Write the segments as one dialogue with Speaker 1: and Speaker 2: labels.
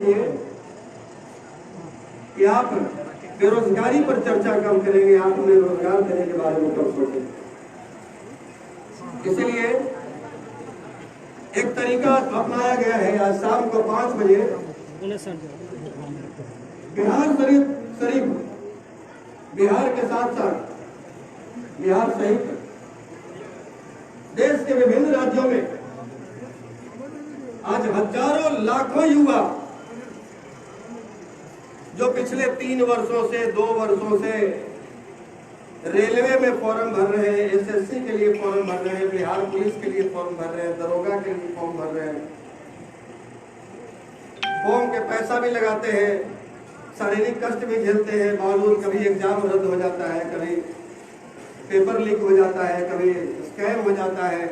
Speaker 1: चाहिए कि आप बेरोजगारी पर चर्चा कम करेंगे, आप उन्हें रोजगार देने के बारे में कम सोचेंगे। इसलिए एक तरीका अपनाया गया है, आज शाम को 5 बजे बिहार शरीफ बिहार के साथ साथ बिहार सहित देश के विभिन्न राज्यों में आज हजारों लाखों युवा जो पिछले 3 वर्षों से 2 वर्षों से रेलवे में फॉर्म भर रहे हैं, एसएससी के लिए फॉर्म भर रहे हैं, बिहार पुलिस के लिए फॉर्म भर रहे हैं, दरोगा के लिए फॉर्म भर रहे हैं, फॉर्म के पैसा भी लगाते हैं, शारीरिक कष्ट भी झेलते हैं, बावजूद कभी एग्जाम रद्द हो जाता है, कभी पेपर लीक हो जाता है, कभी स्कैम हो जाता है,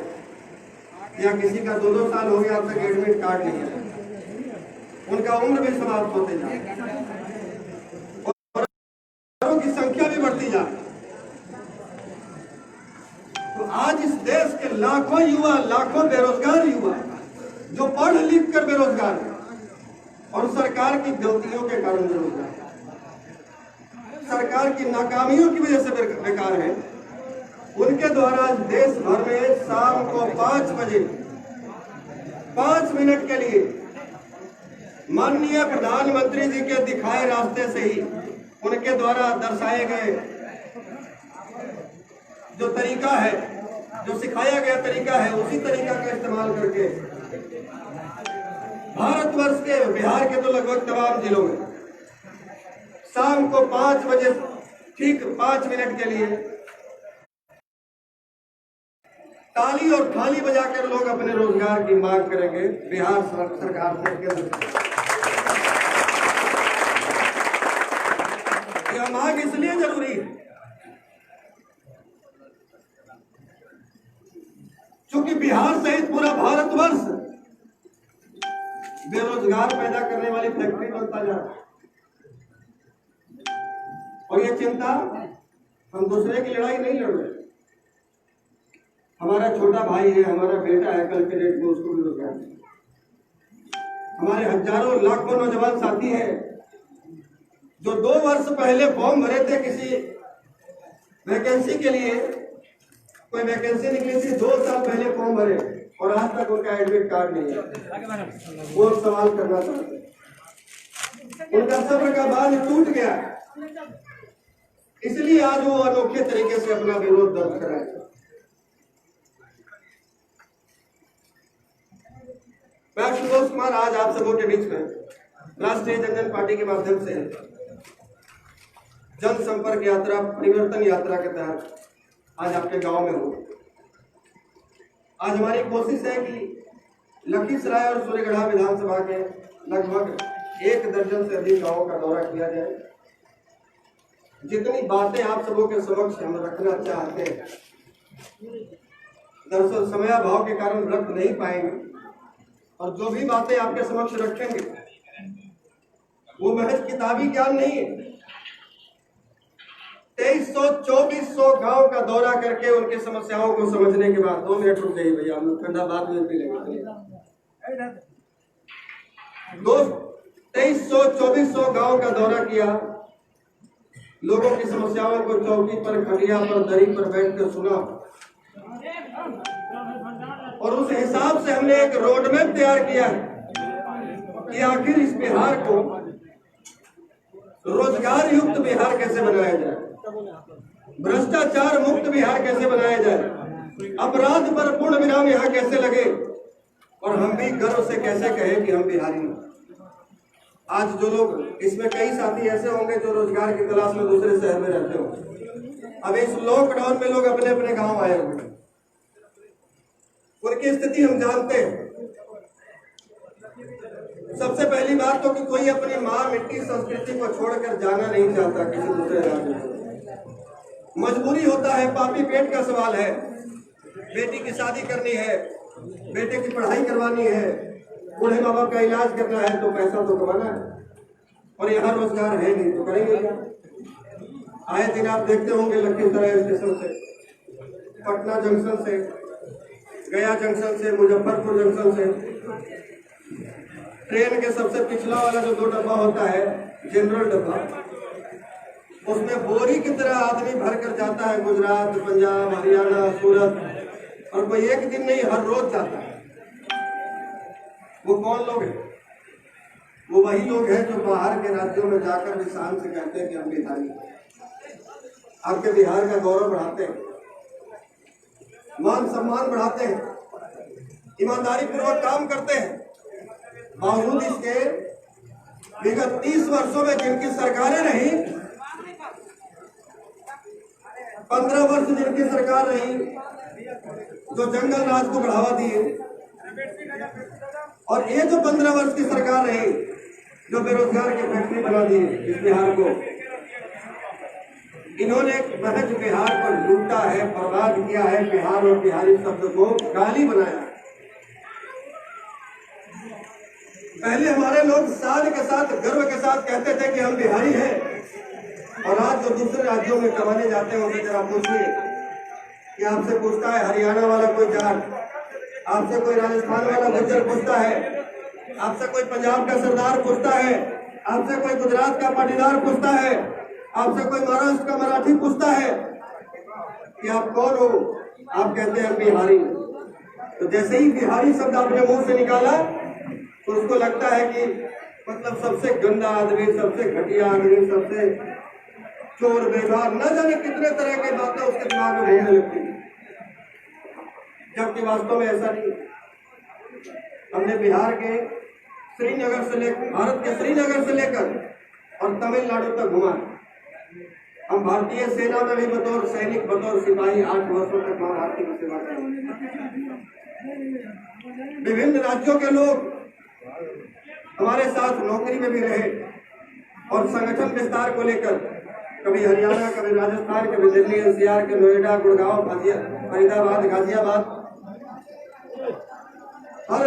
Speaker 1: या किसी का 2-2 साल हो गया अब तक एडमिट कार्ड नहीं है, उनका उम्र भी समाप्त होते जा रहा है और की संख्या भी बढ़ती जा रही है। तो आज इस देश के लाखों युवा, लाखों बेरोजगार युवा जो पढ़ लिख कर बेरोजगार है और सरकार की गलतियों के कारण बेरोजगार, सरकार की नाकामियों की वजह से बेकार है, उनके द्वारा आज देश भर में शाम को 5 बजे 5 मिनट के लिए माननीय प्रधानमंत्री जी के दिखाए रास्ते से ही उनके द्वारा दर्शाए गए जो तरीका है, जो सिखाया गया तरीका है, उसी तरीका का इस्तेमाल करके भारतवर्ष के बिहार के तो लगभग तमाम जिलों में शाम को 5 बजे ठीक 5 मिनट के लिए ताली और थाली बजाकर लोग अपने रोजगार की मांग करेंगे बिहार सरकार से। यह मांग इसलिए जरूरी है क्योंकि बिहार सहित पूरा भारतवर्ष बेरोजगार पैदा करने वाली फैक्ट्री बनता जा रहा है और ये चिंता हम दूसरे की लड़ाई नहीं लड़ रहे। हमारा छोटा भाई है, हमारा बेटा है, कल के डेट में उसको भी रोजगार चाहिए। हमारे हजारों लाखों नौजवान साथी हैं जो 2 वर्ष पहले फॉर्म भरे थे किसी वैकेंसी के लिए, कोई वैकेंसी निकली थी, 2 साल पहले फॉर्म भरे और आज तक उनका एडमिट कार्ड नहीं है। वो सवाल करना चाहते हैं, उनका सब्र का बांध टूट गया, इसलिए आज वो अनोखे तरीके से अपना विरोध दर्ज कराए। मैं सुबोध कुमार आज आप सबों के बीच में राष्ट्रीय जनता पार्टी के माध्यम से जनसंपर्क यात्रा, परिवर्तन यात्रा के तहत आज आपके गांव में हूं। आज हमारी कोशिश है कि लखीसराय और सूर्यगढ़ा विधानसभा के लगभग 1 दर्जन से अधिक गांवों का दौरा किया जाए। जितनी बातें आप सबों के समक्ष हम रखना चाहते हैं, दरअसल समयाभाव के कारण रख नहीं पाएंगे और जो भी बातें आपके समक्ष रखेंगे वो महज किताबी ज्ञान नहीं है। 2300-2400 गांव का दौरा करके उनकी समस्याओं को समझने के बाद 2 मिनट रुक जाइए भैया, हम लोग ठंडा बात में पी लेंगे। 2300-2400 गांव का दौरा किया, लोगों की समस्याओं को चौकी पर, खटिया पर, दरी पर बैठकर सुना और उस हिसाब से हमने एक रोडमैप तैयार किया है कि आखिर इस बिहार को रोजगार युक्त बिहार कैसे बनाया जाए, भ्रष्टाचार मुक्त बिहार कैसे बनाया जाए, अपराध पर पूर्ण विराम यहाँ कैसे लगे और हम भी गर्व से कैसे कहें कि हम बिहारी हैं। आज जो लोग, इसमें कई साथी ऐसे होंगे जो रोजगार की तलाश में दूसरे शहर में रहते होंगे, अब इस लॉकडाउन में लोग अपने अपने गांव आए हुए, उनकी स्थिति हम जानते हैं। सबसे पहली बात तो कि कोई अपनी माँ मिट्टी संस्कृति को छोड़कर जाना नहीं चाहता किसी दूसरे राज्य में। मजबूरी होता है, पापी पेट का सवाल है, बेटी की शादी करनी है, बेटे की पढ़ाई करवानी है, बूढ़े माँ बाप का इलाज करना है, तो पैसा तो कमाना है और यहाँ रोजगार है नहीं तो करेंगे क्या। आए दिन आप देखते होंगे लखीसराय स्टेशन से, पटना जंक्शन से, गया जंक्शन से, मुजफ्फरपुर जंक्शन से ट्रेन के सबसे पिछला वाला जो 2 डब्बा होता है, जनरल डब्बा, उसमें बोरी की तरह आदमी भर कर जाता है गुजरात, पंजाब, हरियाणा, सूरत, और कोई एक दिन नहीं, हर रोज जाता है। वो कौन लोग हैं? वो वही लोग हैं जो बाहर के राज्यों में जाकर भी शान से कहते हैं कि हम बिहारी हैं, आपके बिहार का गौरव बढ़ाते हैं, मान सम्मान बढ़ाते हैं, ईमानदारी पूर्वक काम करते हैं। बावजूद इसके विगत 30 वर्षों में जिनकी सरकारें रही, 15 वर्ष जिनकी सरकार रही, जो जंगल राज को बढ़ावा दिए, और ये जो 15 वर्ष की सरकार रही जो बेरोजगार की फैक्ट्री बना दी इस बिहार को, इन्होंने महज बिहार को लूटा है, बर्बाद किया है, बिहार और बिहारी शब्द को गाली बनाया। पहले हमारे लोग शान के साथ, गर्व के साथ कहते थे कि हम बिहारी हैं, और आज जो दूसरे राज्यों में कमाने जाते हैं उनसे जरा पूछिए कि आपसे पूछता है हरियाणा वाला कोई जाट, आपसे कोई राजस्थान वाला गुज्जर पूछता है, आपसे कोई पंजाब का सरदार पूछता है, आपसे कोई गुजरात का पाटीदार पूछता है, आपसे कोई महाराष्ट्र का मराठी पूछता है कि आप कौन हो, आप कहते हैं बिहारी। तो जैसे ही बिहारी शब्द आपने मुंह से निकाला तो उसको लगता है कि मतलब सबसे गंदा आदमी, सबसे घटिया आदमी, सबसे चोर, बेकार, न जाने कितने तरह की बातें उसके दिमाग में घूमने लगती है, जबकि वास्तव में ऐसा नहीं। हमने बिहार के श्रीनगर से लेकर, भारत के श्रीनगर से लेकर और तमिलनाडु तक घुमा। हम भारतीय सेना में भी बतौर सैनिक, बतौर सिपाही 8 वर्षों तक भारतीय की सेवा करें। विभिन्न राज्यों के लोग हमारे साथ नौकरी में भी रहे, और संगठन विस्तार को लेकर कभी हरियाणा, कभी राजस्थान, कभी दिल्ली एनसीआर के नोएडा, गुड़गांव, फरीदाबाद, गाजियाबाद, हर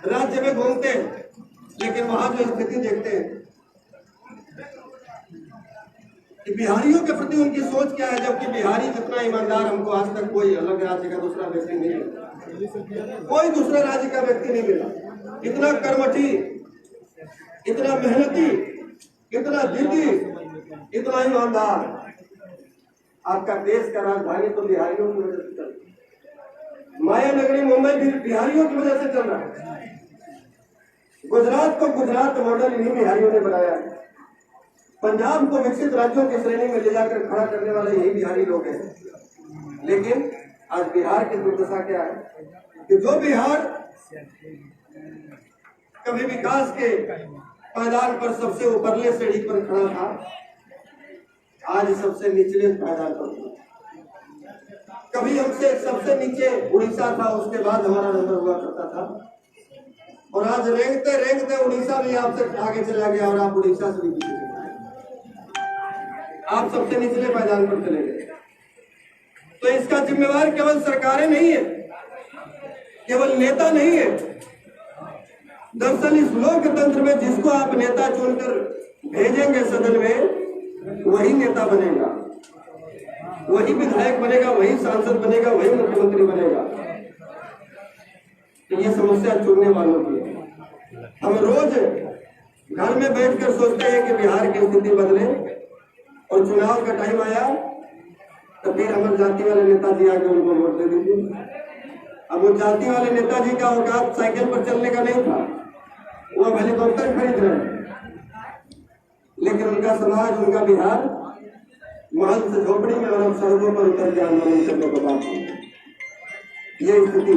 Speaker 1: राज्य में घूमते हैं, लेकिन वहां जो स्थिति देखते हैं कि बिहारियों के प्रति उनकी सोच क्या है, जबकि बिहारी जितना ईमानदार हमको आज तक कोई अलग राज्य का दूसरा व्यक्ति नहीं मिला, कोई दूसरे राज्य का व्यक्ति नहीं मिला। इतना कर्मठी, इतना मेहनती, इतना जिद्दी, इतना ईमानदार। आपका देश का राजधानी तो बिहारियों की वजह से चल रहा है, माया नगरी मुंबई भी बिहारियों की वजह से चल रहा है। गुजरात को गुजरात मॉडल इन्हीं बिहारियों ने बनाया है। पंजाब को विकसित राज्यों की श्रेणी में ले जाकर खड़ा करने वाले यही बिहारी लोग हैं। लेकिन आज बिहार की दुर्दशा क्या है कि जो बिहार कभी विकास के पायदान पर सबसे ऊपरले सीढ़ी पर खड़ा था, आज सबसे निचले पायदान पर। कभी हमसे सबसे नीचे उड़ीसा था, उसके बाद हमारा नंबर हुआ करता था, और आज रेंगते रेंगते उड़ीसा भी आपसे आगे चला गया, और आप उड़ीसा से भी पीछे, आप सबसे निचले पायदान पर चले गए। तो इसका जिम्मेवार केवल सरकारें नहीं है, केवल नेता नहीं है। दरअसल इस लोकतंत्र में जिसको आप नेता चुनकर भेजेंगे सदन में, वही नेता बनेगा, वही विधायक बनेगा, वही सांसद बनेगा, वही मुख्यमंत्री बनेगा। तो ये समस्या चुनने वालों की है। हम रोज घर में बैठकर सोचते हैं कि बिहार की स्थिति बदले, और चुनाव का टाइम आया तो फिर अमर जाति वाले नेताजी आके उनको वोट दे दीजिए। अब वो जाति वाले नेताजी का औकात साइकिल पर चलने का नहीं था, वो अब हेलीकॉप्टर खरीद रहे हैं, लेकिन उनका समाज, उनका बिहार महल से झोपड़ी में और सड़कों पर उतर के आंदोलन करने को बात है। ये स्थिति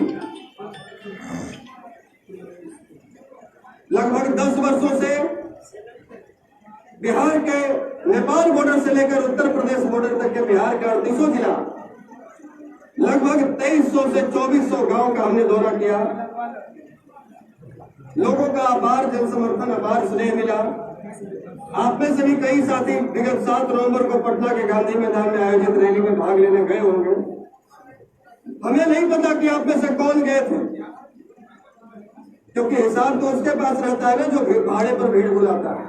Speaker 1: लगभग 10 वर्षों से बिहार के नेपाल बॉर्डर से लेकर उत्तर प्रदेश बॉर्डर तक के बिहार का 38 जिला, लगभग 2300 से 2400 गांव का हमने दौरा किया। लोगों का अपार जनसमर्थन, अपार स्नेह मिला। आप में से भी कई साथी विगत 7 नवंबर को पटना के गांधी मैदान में आयोजित रैली में भाग लेने गए होंगे। हमें नहीं पता कि आप में से कौन गए थे, क्योंकि हिसाब तो उसके पास रहता है ना जो भाड़े पर भीड़ बुलाता है।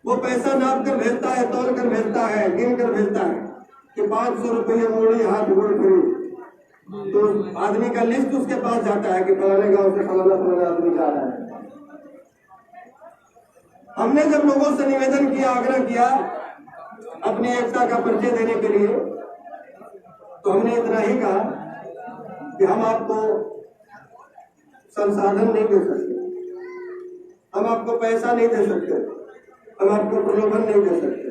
Speaker 1: वो पैसा नाप कर भेजता है, तौल कर भेजता है, गिन कर भेजता है कि 500 रुपये मूड़ी हाथ गोड़ खरीद, तो आदमी का लिस्ट उसके पास जाता है कि फलाने गांव से फलाना फलाना आदमी जा रहा है। हमने जब लोगों से निवेदन किया, आग्रह किया अपनी एकता का परिचय देने के लिए, तो हमने इतना ही कहा कि हम आपको संसाधन नहीं दे सकते, हम आपको पैसा नहीं दे सकते, हम आपको प्रलोभन नहीं दे सकते।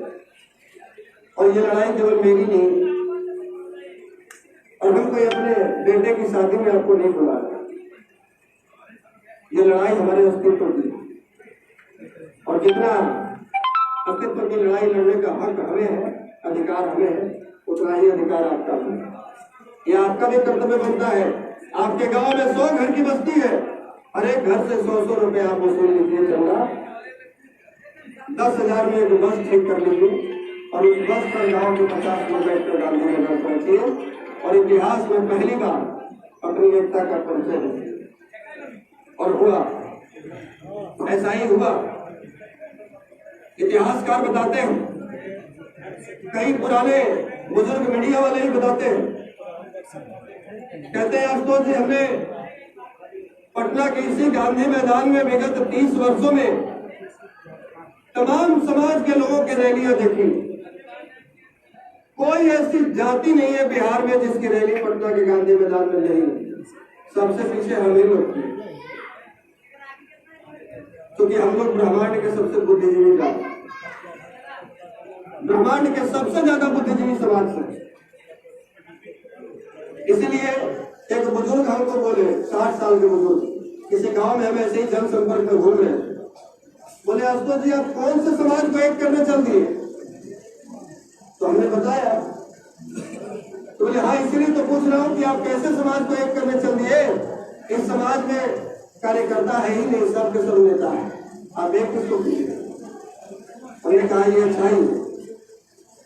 Speaker 1: और ये लड़ाई केवल मेरी नहीं, और हम कोई अपने बेटे की शादी में आपको नहीं बुला रहे। ये लड़ाई हमारे अस्तित्व की, और जितना अस्तित्व की लड़ाई लड़ने का हक हमें है, अधिकार हमें है, उतना ही अधिकार आपका है। ये आपका भी कर्तव्य बनता है। आपके गांव में 100 घर की बस्ती है, हर एक घर से 100-100 रुपए आप वसूल लीजिए, चंदा 10,000 में एक बस ठीक कर लीजिए, और उस बस पर गांव के 50 लोग बैठकर गांधी नगर पहुंचिए, और इतिहास में पहली बार अपनी एकता का परिचय हो। और हुआ, ऐसा ही हुआ। इतिहासकार बताते हैं, कई पुराने बुजुर्ग मीडिया वाले ही बताते हैं, कहते हैं आशुतोष जी, हमने पटना के इसी गांधी मैदान में विगत 30 वर्षों में तमाम समाज के लोगों की रैलियां देखी। कोई ऐसी जाति नहीं है बिहार में जिसकी रैली पटना के गांधी मैदान में नहीं। सबसे पीछे हम ही लोग थे, क्योंकि हम लोग ब्रह्मांड के सबसे बुद्धिजीवी जाति, ब्रह्मांड के सबसे ज्यादा बुद्धिजीवी समाज से। इसीलिए एक बुजुर्ग हमको बोले, 60 साल के बुजुर्ग, किसी गांव में हम ऐसे ही जनसंपर्क में घूम रहे, बोले आशुतोष जी, आप कौन से समाज को एक करने चल दिए? तो हमने बताया, तो बोले हाँ, इसीलिए तो पूछ रहा हूं कि आप कैसे समाज को एक करने चल दिए? इस समाज में कार्यकर्ता है ही नहीं, सब के सब नेता है, आप एक किसको कीजिए? हमने कहा ये अच्छा ही,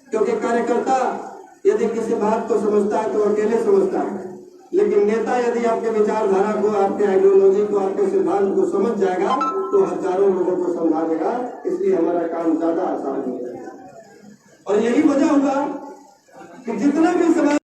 Speaker 1: क्योंकि कार्यकर्ता यदि किसी बात को समझता है तो अकेले समझता है, लेकिन नेता यदि आपके विचारधारा को, आपके आइडियोलॉजी को, आपके सिद्धांत को समझ जाएगा तो हजारों लोगों को समझा देगा। इसलिए हमारा काम ज्यादा आसान हो जाएगा। और यही वजह हुआ कि जितना भी समाज